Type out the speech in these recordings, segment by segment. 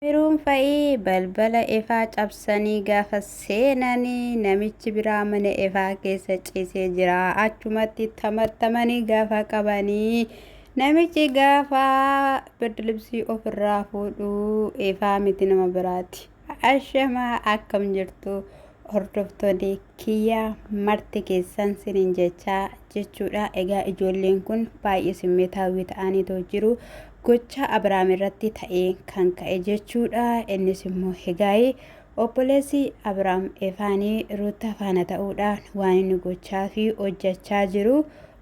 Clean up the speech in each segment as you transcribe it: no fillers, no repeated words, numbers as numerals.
Biruun fa'ii balbala ifaa cabsanii gaafa seenanii namichi biraa mana ifaa keessa ciisee jira. Achumatti tamattamanii gaafa qabanii namichi gaafa birdilibsii ofirraa fuudhuu ifaa miti nama biraati. Ashamaa akkam jirtu hordoftoonni kiyya marti keessan siniin jechuudha. Egaa ijoolleen kun baay'ee simmeetaawwii ta'anii jiru. Gocha Abrahaam irratti ta'ee kan ka'e jechuudha. Innis immoo egaa obboleessi Abrahaam Efaanii Ruutaa faana ta'uudhaan waan inni gochaa fi hojjechaa jiru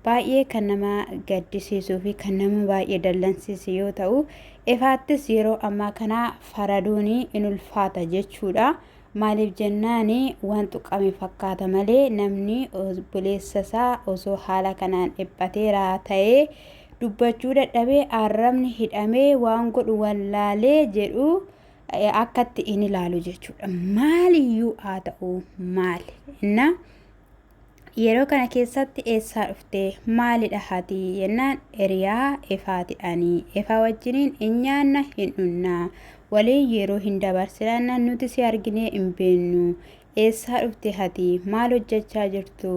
baay'ee kan nama gaddisiisuu fi kan nama baay'ee dallansiisu yoo ta'u, Efaattis yeroo ammaa kana faraduun in ulfaata jechuudha. Maaliif jennaan waan tuqame fakkaata malee namni obboleessa isaa osoo haala kanaan dhiphateera ta'ee dubbachuu dadhabee arrabni hidhamee waan godhu wallaalee jedhu akkatti in ilaalu jechuudha. Maaliyyuu haa ta'u maali? Inna yeroo kana keessatti eessaa dhuftee maalidha hati jennaan hiriyaa Efaatidhaanii. Efaa wajjiniin hin nyaanna hin dhunnaa waliin yeroo hin dabarsinaa nuti si arginee hin beennu. Eessaa dhufte hati maal hojjechaa jirtu?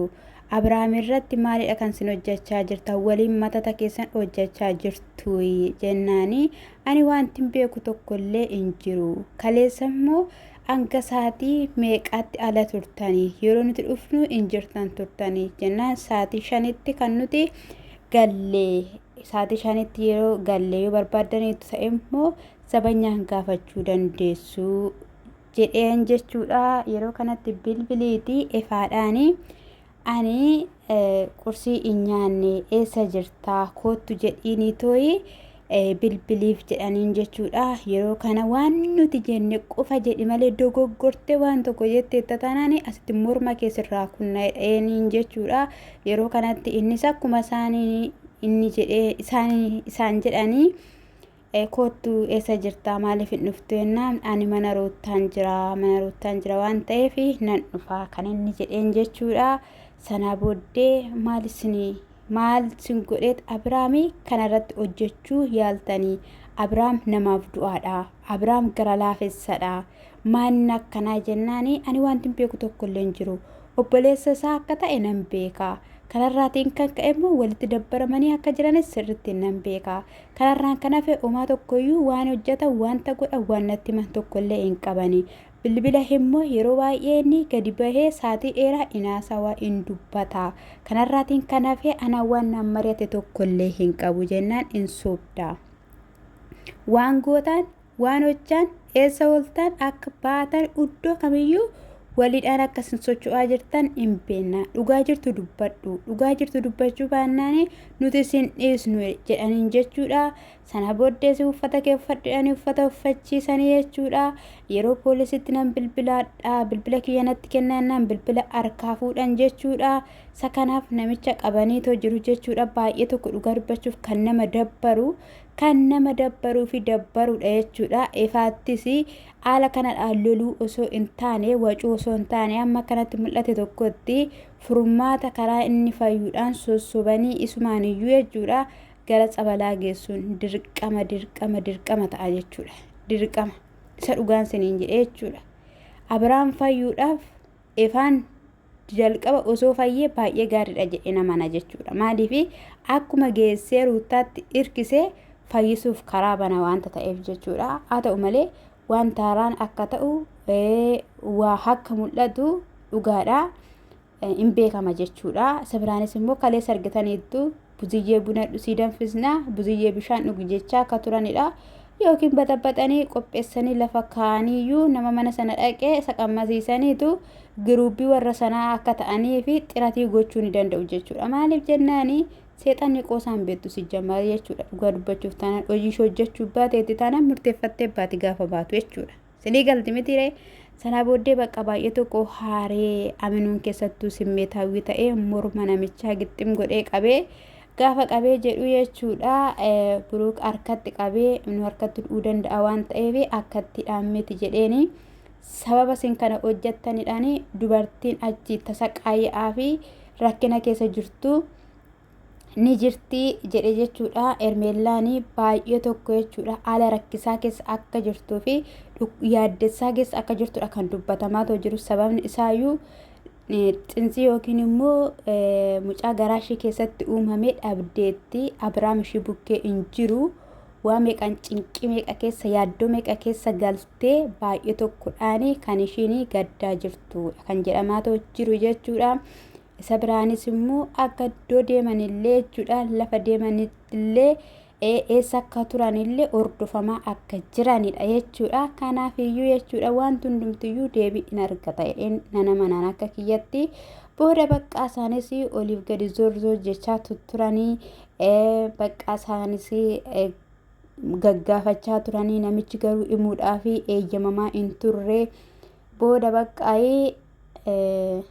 Abrahaam irratti maalidha kan sin hojjechaa jirta? Waliin matata keessan hojjechaa jirtu jennaani. Ani wanti beeku tokkollee hin jiru. Kaleessa immoo hanga sa'aatii meeqaatti ala turtanii? Yeroo nuti dhufnu hin jirtan turtanii jennaan. Sa'aatii 5tti kan nuti gallee. Sa'aatii 5tti yeroo gallee yoo barbaadaniitu ta'e immoo sabanyaan gaafachuu dandeessu jedheen jechuudha. Yeroo kanatti bilbiliitii Efaadhaanii ani qursii hin nyaanne eessa jirtaa kootu jedhiini tooyi bilbiliif jedhaniin jechuudha. Yeroo kana waan nuti jenne qofa jedhi malee dogoggorte waan tokko jettee tatanaan asitti morma keessirraa kunnaa'een jechuudha. Yeroo kanatti innis akkuma inni jedhee isaan jedhanii kootu eessa jirtaa maaliif hin dhuftu jennaan ani mana Ruutaan jira waan ta'eef nan dhufaa kan inni jedheen jechuudha. Sana booddee maal sin godheet Abrahaamii kanarratti hojjechuu yaaltanii? Abrahaam namaaf du'aadha. Abrahaam gara laafessadha. Maalin akkanaa jennaani ani wanti beeku tokkollee hin jiru. Obboleessa isaa akka ta'e nan beeka. Kanarraatiin kan ka'e immoo walitti dabbaramanii akka jiranis sirriitti nan beeka. Kanarraan kan hafe homaa tokkoyyuu waan hojjetan wanta godhan waan natti himan tokkollee hin qabani. Bilbila immoo yeroo baay'ee inni gadi bahee sa'aatii dheeraa inaasawaa hin dubbata. Kanarraatiin kan hafe ana waan nan mari'ate tokkollee hin qabu jennaan hin sobda. Waan gootan waan hojjan eessa ooltan akka baatan iddoo kamiyyuu waliidhaan akkasin socho'aa jirtan hin beekna. Dhugaa jirtu dubbadhu. Dhugaa jirtu dubbachuu baannaan nuti sin dhiisnu jedhaniin jechuudha. Sana booddees uffata kee uffadhanii uffata uffachiisanii jechuudha. Yeroo poolisitti nan bilbila kiyya natti kennaan bilbila harkaa fuudhan jechuudha. Isa kanaaf namicha qabaniitoo jiru jechuudha. Baay'ee tokko dhugaa dubbachuuf kan nama dabbaruu fi dabbaruudha jechuudha. Efaattis haala kanadhaan loluu osoo hin taane wacuu osoo hin taane amma kanatti mul'ate tokkotti furmaata karaa inni fayyuudhaan sossobanii isumaaniyyuu jechuudha gara tsabalaa geessuun dirqama ta'a jechuudha. Dirqama isa dhugaan siniin jedhee jechuudha. Abrahaam fayyuudhaaf Efaan jalqaba osoo fayyee baay'ee gaariidha jedhee namana jechuudha. Maaliif akkuma geessee Ruutaatti hirkisee fayyisuuf karaa bana wanta ta'eef jechuudha. Haa ta'u malee wanta haaraan akka ta'u waa akka mul'atu dhugaadha hin beekama jechuudha. Sabiraanis immoo kaleessa argataniitu buziyyee buna dhusii danfisna buziyyee bishaan dhugu jechaa akka turanidha. Yookiin baxaxanii qopheessanii lafa kaaniyyuu nama mana sana dhaqee saqammasiisaniitu giruubii warra sanaa akka ta'anii fi xiratii gochuu ni danda'u jechuudha. Maaliif jennaani seexanni qoosaan beektu si jammaa jechuudha. Dhugaa dubbachuuf taanaan hojii hojjechuu baateetti taanaan murteeffattee baati gaafa baatu jechuudha. Silii galti mitiiree sana booddee bakka baay'ee tokko haaree aminuun keessattuu simmeetaawwii ta'ee morma namichaa gixxim godhee qabee gaafa qabee jedhu jechuudha. Buruuk harkatti qabee inni harkatti dhuu danda'a waan ta'eef akkatti dhaammeti jedheeni sababa sin kana hojjettanidhaan dubartiin achi tasa qaayyaa fi rakkina keessa jirtu ni jirti jedhe jechuudha. Ermeellaanii baay'ee tokko jechuudha. Haala rakkisaa keessa akka jirtuu fi yaaddessaa keessa akka jirtudha kan dubbatamaa jiru. Sababni isaayyuu xinsii yookiin immoo mucaa garaa ishee keessatti uumamee dhabdeetti. Abiraam ishee bukkee hin jiru. Waa meeqan cinqii meeqa keessa yaaddoo meeqa keessa galtee baay'ee tokkodhaani kan ishiin gaddaa jirtu kan jedhamaa jiru jechuudha. Isa biraanis immoo akka iddoo deemanillee jechuudha. Lafa deemanillee eessa akka turanillee hordofamaa akka jiranidha jechuudha. Kanaaf iyyuu jechuudha wanti hundumtiyyuu deebii in argata jedheen nana manaan akka kiyyatti. Booda bakka isaanis oliif gadi zorzoo jechaa turanii bakka isaanis gaggaafachaa turanii namichi garuu himuudhaaf eeyyamamaa hin turre. Booda baqqaa'ee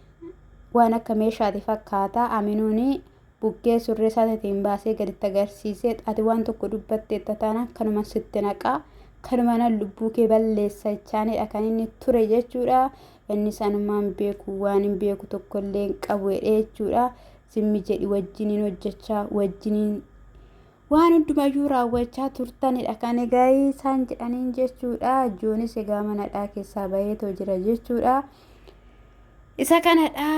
waan akka meeshaati fakkaata aminuuni bukkee surree isaatiin baasee gaditti agarsiisee ati waan tokko dubbattee tataan kanuma sitti naqaa kanuma nan lubbuu kee balleessa jechaanidha kan inni ture jechuudha. Inni sanumaan beeku waan hin beeku tokkollee hin qabu jechuudha. Simmi jedhi wajjiniin hojjechaa wajjiniin waan hundumayyuu raawwachaa turtanidha kan egaa isaan jedhaniin jechuudha. Joonis egaa manadhaa keessaa baheetoo jira jechuudha. Isa kanadha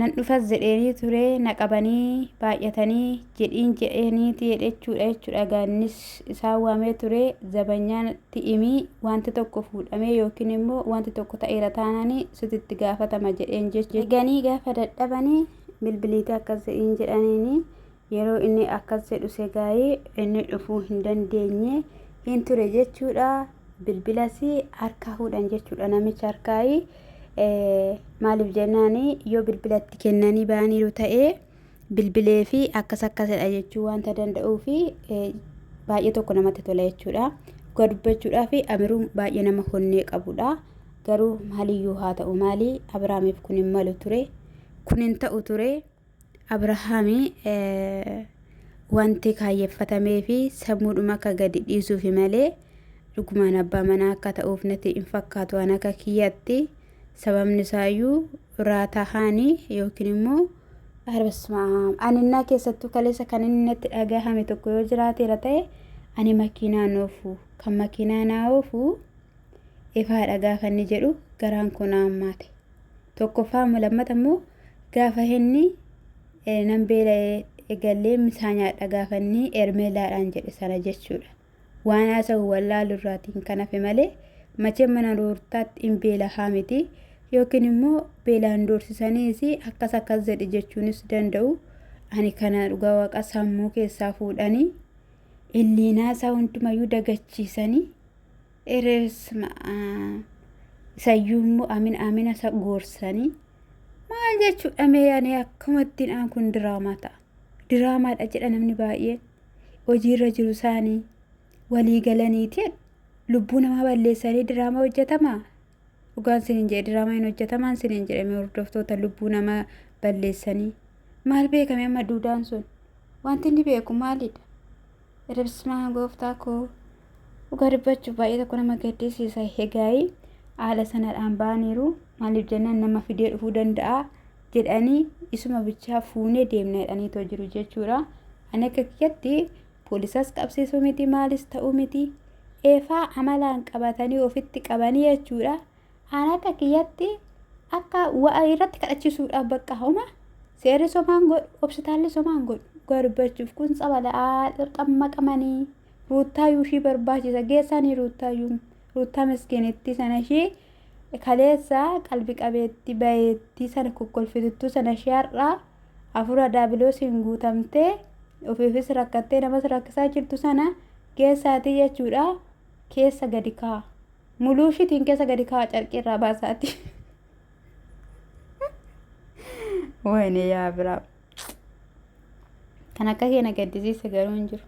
nan dhufas jedheenii ture naqabanii baay'atanii jedheeniiti jechuudha. Gaannis isaan waamee ture zabanyyaatti himii wanti tokko fuudhamee yookiin immoo wanti tokko ta'eera taananii sititti gaafatama jedheen jechuudha. Ganii gaafa dadhabanii bilbiliitii akkas jedhiin jedhaniini yeroo inni akkas jedhu segaayee inni dhufuu hin dandeenye hin ture jechuudha. Bilbilas harkaa fuudhan jechuudha namicha harkaayii. Maaliif jennaani yoo bilbilatti kennanii baaniiru ta'ee bilbilee fi akkasidha jechuu wanta danda'uu fi baay'ee tokko namatti tola jechuudha. Dhugaa dubbachuudhaa fi amiruun baay'ee nama honnee qabudha. Garuu maaliyyuu haa ta'u maali Abiraamiif kun hin malu ture kun hin ta'u ture. Abirahaamii wanti kaayeffatamee fi sammuudhuma akka gadi dhiisuufi malee dhugumaan abbaa manaa akka ta'uuf natti hin fakkaatu waan akka kiyyatti. Sababni isaayyuu raatahaanii yookiin immoo aninaa keessattuu kaleessa kan inni natti dhagahame tokko yoo jiraateera ta'e ani makiinaan oofu kan makiinaan oofu ifaadha gaafa inni jedhu garaan kun ammaate tokkoffaa lammata immoo gaafa inni nan beela eegallee misaa nyaadha gaafa inni ermeelaadhaan jedhe sana jechuudha. Waan haasa'u wallaalu irraatiin kan hafe malee machee mana roortaatti hin beela haa miti yookiin immoo beelaan doorsisaniis akkas jedhe jechuunis danda'u. Ani kana dhugaa waaqa sammuu keessaa fuudhanii illiinaa isaa hundumayyuu dagachiisanii eresma isayyuu immoo amina isa goorsanii maal jechuudha. Mee ani akkamittiin aan kun diraamaa ta'a diraamaadha jedha namni baay'een hojiirra jiru isaanii walii galaniitiin lubbuu namaa balleessanii diraamaa hojjetamaa. Dhugaan siniin jedhe diraamaa hin hojjetamaan siniin jedhame hordoftoota lubbuu namaa balleessanii maal beekame amma duudaan sun wanti inni beeku maalidha? Erebsmaa gooftaa koo dhugaa dubbachuuf baay'ee tokko nama gaddisiisa. Egaayii haala sanadhaan baaniiru maaliif jennaan nama fidee dhufuu danda'a jedhanii isuma bichaa fuunee deemna jedhaniitoo jiru jechuudha. Ani akka kiyyatti poolisas qabsiisuu miti maalis ta'uu miti eefaa amalaan qabatanii ofitti qabanii jechuudha. Ani akka kiyyatti akka waa irratti kadhachiisuudhaaf bakka homa seerri somaan godhu obsitaalli somaan godhu garbachuuf kun sabalaa xammaqamanii ruuttaayyuu ishii barbaachisa geessanii ruuttaa miskiinitti sana ishii kaleessa qalbii qabeetti bayeetti sana kokkolfituttuu sana ishii har'aa afura daabiloosiin guutamtee ofiifis rakkattee namas rakkisaa jirtu sana geessaatii jechuudha. Keessa gadi kaa muluu ishiitiin keessa gadi kaa carqii irraa baasaati. Wayne yaa Abiraam kan akka keena gaddisiise garuu hin jiru.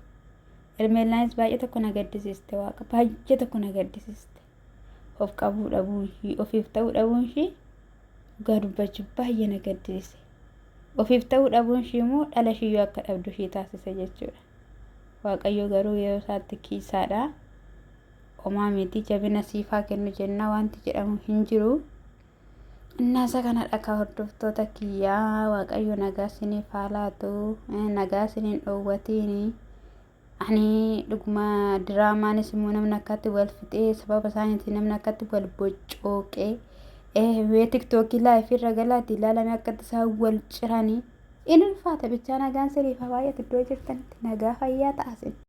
Ermeellaanis baay'ee tokko na gaddisiiste waaqa baay'ee tokko na gaddisiiste. Of qabuu dhabuu ishii ofiif ta'uu dhabuun ishii dhugaa dubbachuuf baay'ee na gaddisiise. Ofiif ta'uu dhabuun ishii immoo dhala ishiiyyuu akka dhabdu ishii taasise jechuudha. Waaqayyo garuu yeroo isaatti kiisaadha. Homaa miti jabina siifaa kennu jenna wanti jedhamu hin jiru. Innaa kana dhaka hordoftoota kiyyaa waaqayyo nagaa isiniif haa laatu nagaa isiniin dhoowwatiini. Ani dhuguma diraamaanis immoo namni akkatti wal fixee sababa isaaniitiin namni akkatti wal boccooqee bee tiktookii laayifii irra galaatti ilaalame akkatti isaan wal ciranii in ulfaata bichaa nagaan siniif haa baay'atu iddoo jirtanitti nagaa fayyaa ta'asin.